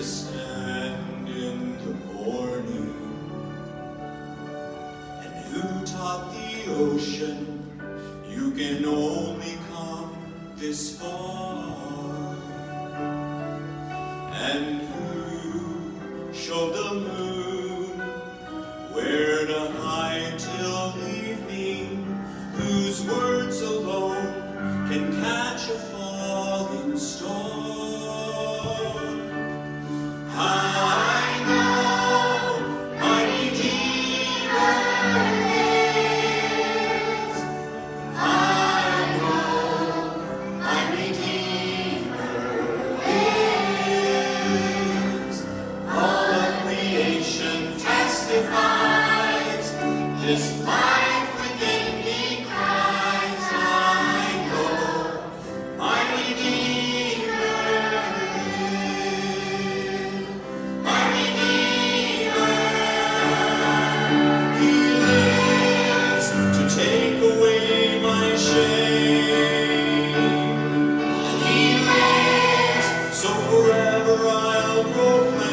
stand in the morning? And who taught the ocean you can only come this far? And who showed the moon where to hide till evening? Whose words alone can catch a falling star? I know my Redeemer lives. I know my Redeemer lives. All of creation testifies. This life within me cries. I know my Redeemer lives. My Redeemer, He lives to take away my shame. And He lives so forever I'll proclaim.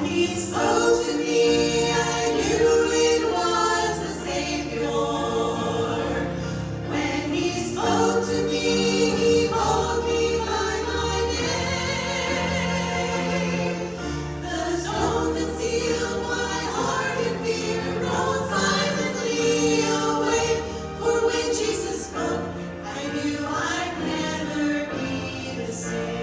He spoke to me, I knew it was the Savior. When He spoke to me, He called me by my name. The stone that sealed my heart in fear rolled silently away. For when Jesus spoke, I knew I'd never be the same.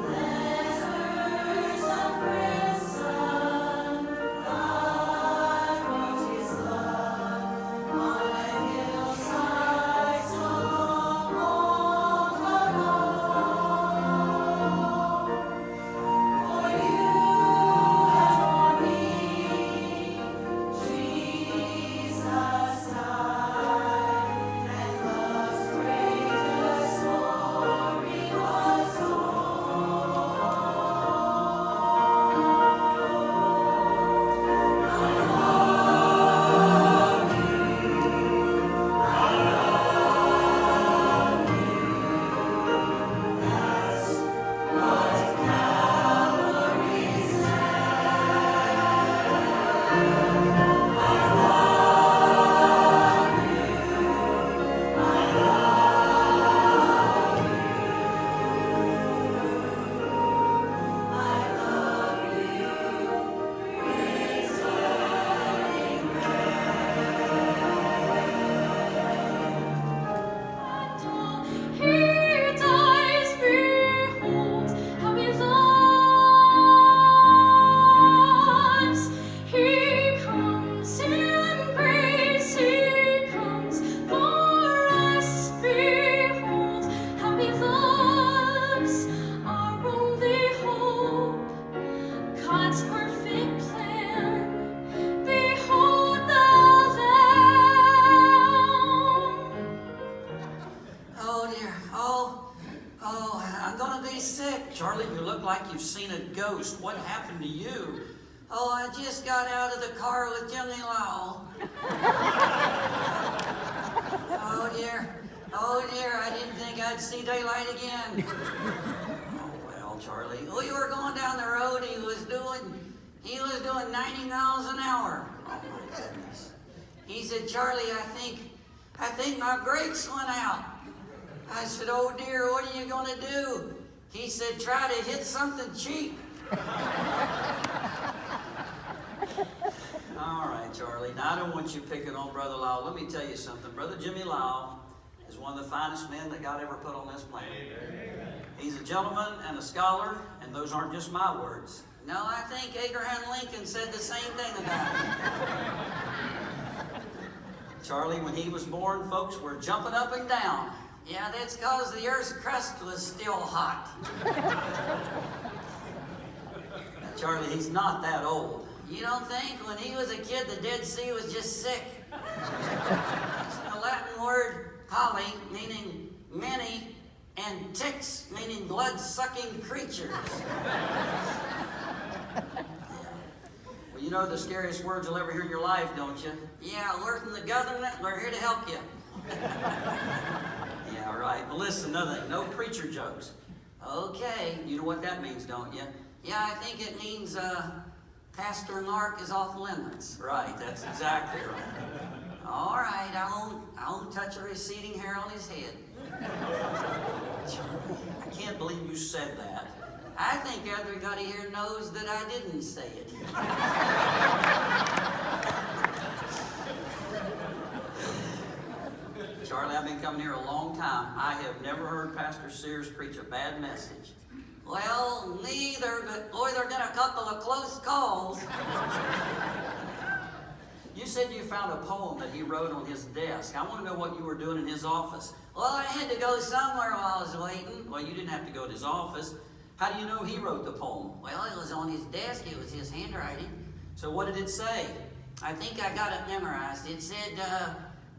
Letters of ransom, God wrote His love on a hillside so long ago. For you and for me, Jesus died, and love's greatest glory was He dies, behold, how He loves. He comes in grace, He comes for us, behold, how He loves. Our only hope, God's perfect plan, behold the Lamb. Oh dear. I'm gonna be sick. Charlie, you look like you've seen a ghost. What happened to you? Oh, I just got out of the car with Jimmy Lowell. Oh dear, I didn't think I'd see daylight again. Oh well, Charlie. Oh, you were going down the road, he was doing 90 miles an hour. Oh my goodness. He said, Charlie, I think my brakes went out. I said, oh dear, what are you gonna do? He said, try to hit something cheap. All right, Charlie. Now, I don't want you picking on Brother Lyle. Let me tell you something. Brother Jimmy Lyle is one of the finest men that God ever put on this planet. He's a gentleman and a scholar, and those aren't just my words. No, I think Abraham Lincoln said the same thing about it. Charlie, when he was born, folks were jumping up and down. Yeah, that's because the Earth's crust was still hot. Charlie, he's not that old. You don't think? When he was a kid, the Dead Sea was just sick. It's the Latin word holly, meaning many, and ticks, meaning blood-sucking creatures. Well, you know the scariest words you'll ever hear in your life, don't you? Yeah, we're from the government, we're here to help you. Yeah, right. Well, listen, no preacher jokes. Okay, you know what that means, don't you? Yeah, I think it means Pastor Mark is off limits. Right, that's exactly right. All right, I won't touch a receding hair on his head. I can't believe you said that. I think everybody here knows that I didn't say it. Charlie, I've been coming here a long time. I have never heard Pastor Sears preach a bad message. Well, neither, but boy, there have been a couple of close calls. You said you found a poem that he wrote on his desk. I want to know what you were doing in his office. Well, I had to go somewhere while I was waiting. Well, you didn't have to go to his office. How do you know he wrote the poem? Well, it was on his desk. It was his handwriting. So what did it say? I think I got it memorized. It said,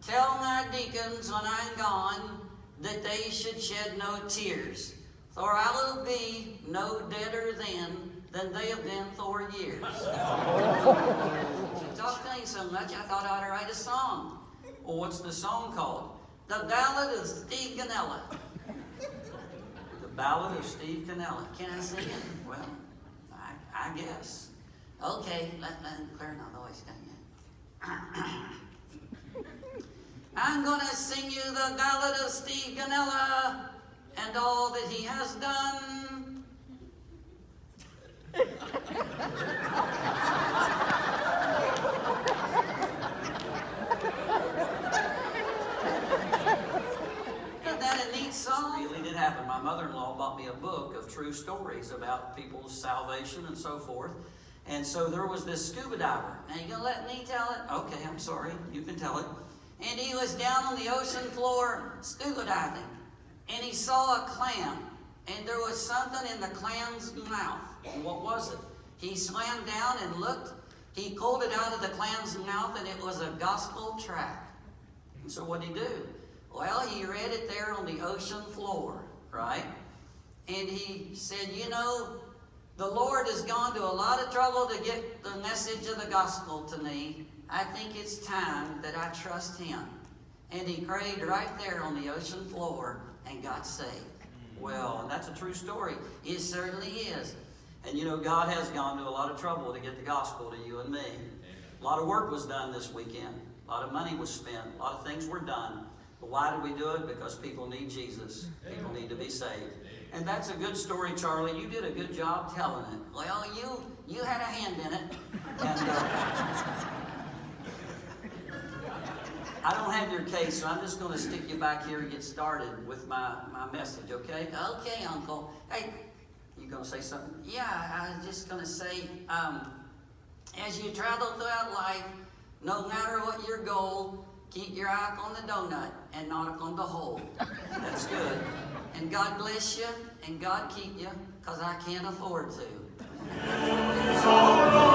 tell my deacons when I'm gone that they should shed no tears, for I will be no deader then than they have been for years. She talked to me so much, I thought I ought to write a song. Well, what's the song called? The Ballad of Steve Ganella. The Ballad of Steve Ganella. Can I sing it? Well, I guess. Okay, let me clear my voice down here. I'm gonna sing you the Ballad of Steve Ganella and all that he has done. Isn't that a neat song? It really did happen. My mother-in-law bought me a book of true stories about people's salvation and so forth. And so there was this scuba diver. Now, you gonna let me tell it? Okay, I'm sorry. You can tell it. And he was down on the ocean floor scuba diving. And he saw a clam. And there was something in the clam's mouth. And what was it? He swam down and looked. He pulled it out of the clam's mouth, and it was a gospel tract. And so what did he do? Well, he read it there on the ocean floor, right? And he said, you know, the Lord has gone to a lot of trouble to get the message of the gospel to me. I think it's time that I trust him. And he prayed right there on the ocean floor and got saved. Well, and that's a true story. It certainly is. And you know, God has gone to a lot of trouble to get the gospel to you and me. A lot of work was done this weekend. A lot of money was spent. A lot of things were done. But why do we do it? Because people need Jesus. People need to be saved. And that's a good story, Charlie. You did a good job telling it. Well, you had a hand in it. And I don't have your case, so I'm just going to stick you back here and get started with my message, okay? Okay, Uncle. Hey, you going to say something? Yeah, I was just going to say, as you travel throughout life, no matter what your goal, keep your eye on the donut and not on the hole. That's good. And God bless you, and God keep you, because I can't afford to. It's all right.